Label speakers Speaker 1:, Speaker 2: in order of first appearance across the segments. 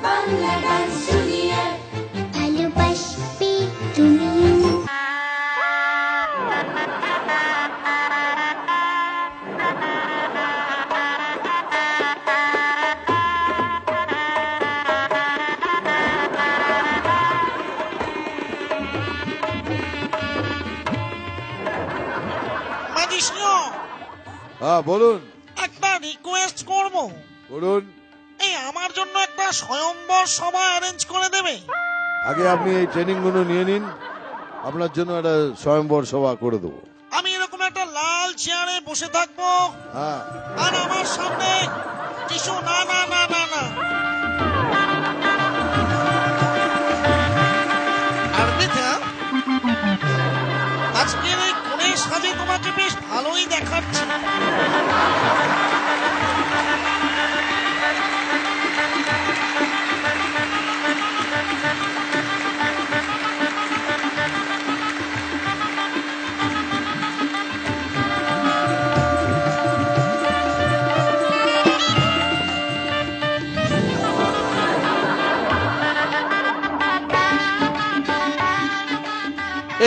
Speaker 1: Bangla dance junior ভালোবাসবে তুমি।
Speaker 2: হ্যাঁ বলুন।
Speaker 3: একটা রিকোয়েস্ট করব,
Speaker 2: বলুন।
Speaker 3: এই আমার জন্য একটা স্বয়ম্বর সভা অ্যারেঞ্জ করে দেবে?
Speaker 2: আগে আপনি এই ট্রেনিং গুলো নিয়ে নিন, আপনার জন্য একটা স্বয়ম্বর সভা করে দেবো।
Speaker 3: আমি এরকম একটা লাল চেয়ারে বসে থাকবো,
Speaker 2: হ্যাঁ।
Speaker 3: আর আমার সামনে কিছু না না না না না আজকের এই কোণের সাজে তোমাকে বেশ ভালোই দেখাচ্ছে।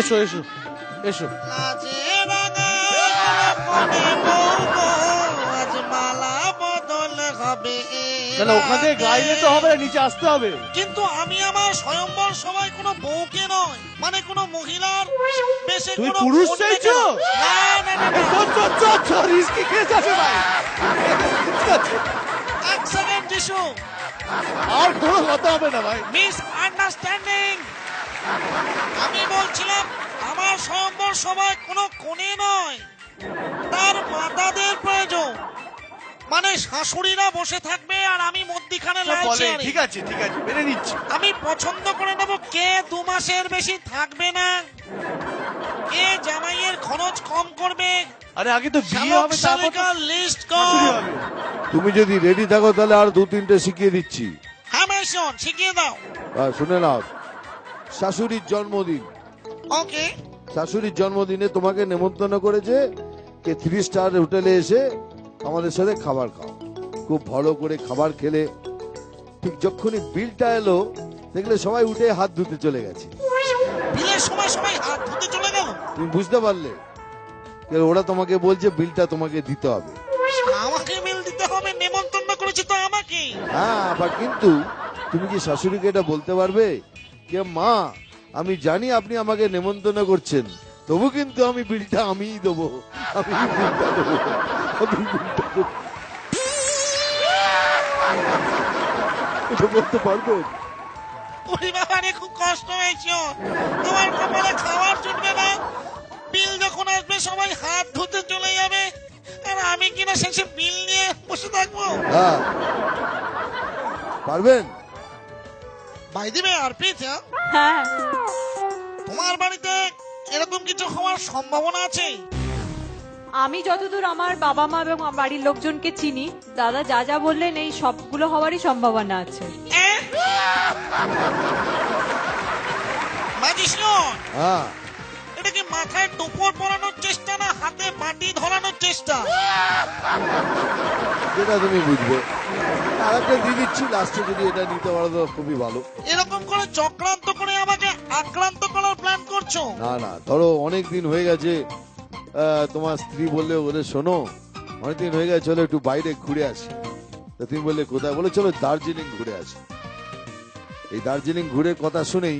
Speaker 2: এসো এসো এসো।
Speaker 4: ওখানে গাইলে তো হবে, নিচে আসতে হবে।
Speaker 3: কিন্তু আমি আমার স্বয়ম্বর সবাই কোনো বউকে নয়, মানে কোনো মহিলার বেশে
Speaker 4: তুই
Speaker 3: কোনো
Speaker 4: পুরুষ
Speaker 3: কন্যাকে
Speaker 4: চাইছো?
Speaker 3: নয়। না না না না।
Speaker 4: রিস্কি কেস আছে ভাই।
Speaker 3: এক সেকেন্ড যিশু,
Speaker 4: আর কোনো কথা হবে না ভাই।
Speaker 3: Miss understanding. আমি বলছিলাম আমার স্বয়ম্বর সভায় কোনো কোণে নয়, তার মাতাদের প্রয়োজন, মানে শাশুড়িরা বসে থাকবে আর আমি মধ্যিখানে লাল চেয়ারে।
Speaker 4: ঠিক আছে ঠিক আছে, মেনে নিচ্ছি।
Speaker 3: আমি পছন্দ করে নেব কে 2 মাসের বেশি থাকবে না, কে জামাইয়ের খরচ কম করবে।
Speaker 4: আরে আগে তো বিয়ে হবে, তারপর তো
Speaker 3: লিস্ট
Speaker 4: শাশুড়ি
Speaker 3: কর।
Speaker 4: হবে।
Speaker 2: তুমি যদি রেডি থাকো তাহলে আর 2-3টে শিখিয়ে দিচ্ছি।
Speaker 3: হ্যাঁ মাইশন, শিখিয়ে দাও।
Speaker 2: শুনে নাও, শাশুড়ির জন্মদিন।
Speaker 3: ওকে।
Speaker 2: শাশুড়ির জন্মদিনে তোমাকে নেমন্তন্ন করেছে কে 3 স্টার হোটেলে এসে আমাদের সাথে খাবার খাও। খুব ভালো করে খাবার খেলে ঠিক যখনই বিলটা এলো দেখলে সবাই উঠে হাত ধুতে চলে গেছে।
Speaker 3: বিলের সময় সবাই হাত ধুতে চলে গেল।
Speaker 2: তুমি বুঝতে পারলে? ওরা তোমাকে বলছে বিলটা তোমাকে দিতে হবে।
Speaker 3: আমাকে বিল দিতে হবে? নেমন্তন্ন করেছে তো আমাকে।
Speaker 2: হ্যাঁ, আবার কিন্তু তুমি কি শাশুড়িকে এটা বলতে পারবে কে মা আমি জানি আপনি আমাকে নেমন্তন্ন করছেন, তবু কিন্তু আমি বিলটা আমিই দেবো, আমি বিলটা দেবো, আমি বিলটা দেবো। এটা বলতে পারবেন?
Speaker 3: ওরে বাবা রে, খুব কষ্ট হয়েছে। তোমার কপালে খাবার জুটবে না, বিল যখন আসবে সবাই হাত ধুতে চলে যাবে, আর আমি কিনা শেষে বিল নিয়ে বসে থাকবো।
Speaker 2: হ্যাঁ, পারবেন?
Speaker 3: ভাই দিবে আর পিছা,
Speaker 5: হ্যাঁ,
Speaker 3: তোমার বাড়িতে এরকম কিছু হওয়ার সম্ভাবনা আছে?
Speaker 5: আমি যতদূর আমার বাবা মা এবং বাড়ির লোকজনকে চিনি, দাদা যা যা বললেন এই সবগুলো হওয়ারই সম্ভাবনা আছে।
Speaker 2: হ্যাঁ।
Speaker 3: এটা কি মাথায় টোপর পরানোর চেষ্টা না হাতে বাটি ধরানোর চেষ্টা?
Speaker 2: যেটা তুমি বুঝবে। আর একটা দিয়ে দিচ্ছি, লাস্টে যদি এটা নিতে পারো তো খুবই ভালো।
Speaker 3: এরকম করে চক্রান্ত করে আমাকে আক্রান্ত করার প্ল্যান করছো?
Speaker 2: না না, ধরো অনেক দিন হয়ে গেছে, তোমার স্ত্রী বললে ওরে শোনো অনেকদিন হয়ে গেছে, চলো একটু বাইরে ঘুরে আসি। তা তুমি বললে কোথায়? বলে চলো দার্জিলিং ঘুরে আসি। এই দার্জিলিং ঘুরে কথা শুনেই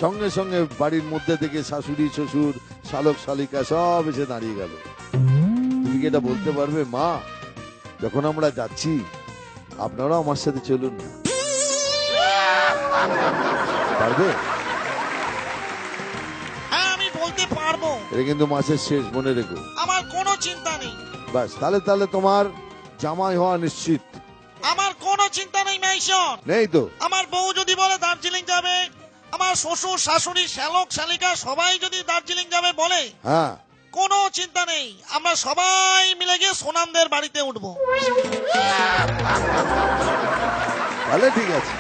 Speaker 2: সঙ্গে সঙ্গে বাড়ির মধ্যে থেকে শাশুড়ি শ্বশুর শালক শালিকা সব এসে দাঁড়িয়ে গেল। তুমি কি এটা বলতে পারবে মা যখন আমরা যাচ্ছি আপনারাও আমার সাথে চলুন না? পারবে?
Speaker 3: হ্যাঁ আমি বলতে পারবো।
Speaker 2: এটা কিন্তু মাসের শেষ, মনে রেখো।
Speaker 3: আমার কোনো চিন্তা নেই।
Speaker 2: বাস, তাহলে তাহলে তোমার জামাই হওয়া নিশ্চিত।
Speaker 3: আমার কোনো চিন্তা নেই মাইশন।
Speaker 2: নেই তো?
Speaker 3: আমার বউ যদি বলে দার্জিলিং যাবে, আমার শ্বশুর শাশুড়ি শ্যালক শালিকা সবাই যদি দার্জিলিং যাবে বলে,
Speaker 2: হ্যাঁ,
Speaker 3: কোনো চিন্তা নেই, আমরা সবাই মিলে গিয়ে সোনামদের বাড়িতে উঠবো।
Speaker 2: তাহলে ঠিক আছে।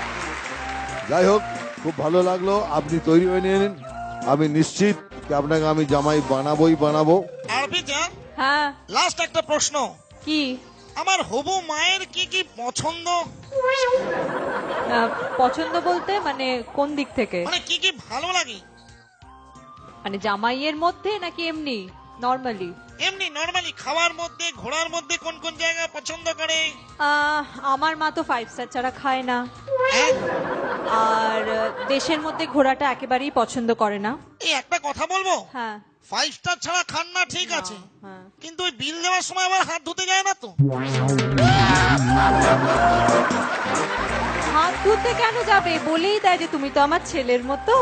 Speaker 2: যাই হোক, খুব ভালো লাগলো, আপনি তৈরি হয়ে নিয়ে নিন। আমি নিশ্চিত আপনাকে আমি জামাই বানাবো।
Speaker 3: আর পিতা,
Speaker 5: হ্যাঁ,
Speaker 3: লাস্ট একটা প্রশ্ন।
Speaker 5: কি?
Speaker 3: আমার হবু মায়ের কি কি পছন্দ?
Speaker 5: পছন্দ বলতে মানে কোন দিক থেকে?
Speaker 3: মানে কি কি ভালো লাগে?
Speaker 5: মানে জামাইয়ের মধ্যে নাকি এমনি নর্মালি?
Speaker 3: এমনি নরমালি খাওয়ার মধ্যে, ঘোরার মধ্যে কোন কোন জায়গা পছন্দ করে?
Speaker 5: আমার মা তো 5 স্টার ছাড়া খায় না,
Speaker 3: হ্যাঁ?
Speaker 5: আর দেশের মধ্যে ঘোরাটা একেবারেই পছন্দ করে না।
Speaker 3: এই একটা কথা বলবো,
Speaker 5: হ্যাঁ
Speaker 3: 5 স্টার ছাড়া খান না ঠিক আছে,
Speaker 5: হ্যাঁ।
Speaker 3: কিন্তু ওই বিল দেওয়ার সময় আবার হাত ধুতে যায় না তো?
Speaker 5: হাত ধুতে কেন যাবে? বলেই দেয় যে তুমি তো আমার ছেলের মতো,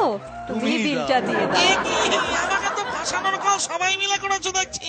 Speaker 5: তুমি
Speaker 4: তুমিই
Speaker 5: বিলটা
Speaker 4: দাও।
Speaker 5: দিয়ে দাও।
Speaker 3: এ কি, আমাকে তো ফাঁসানোর কল সবাই মিলে করেছো দেখছি।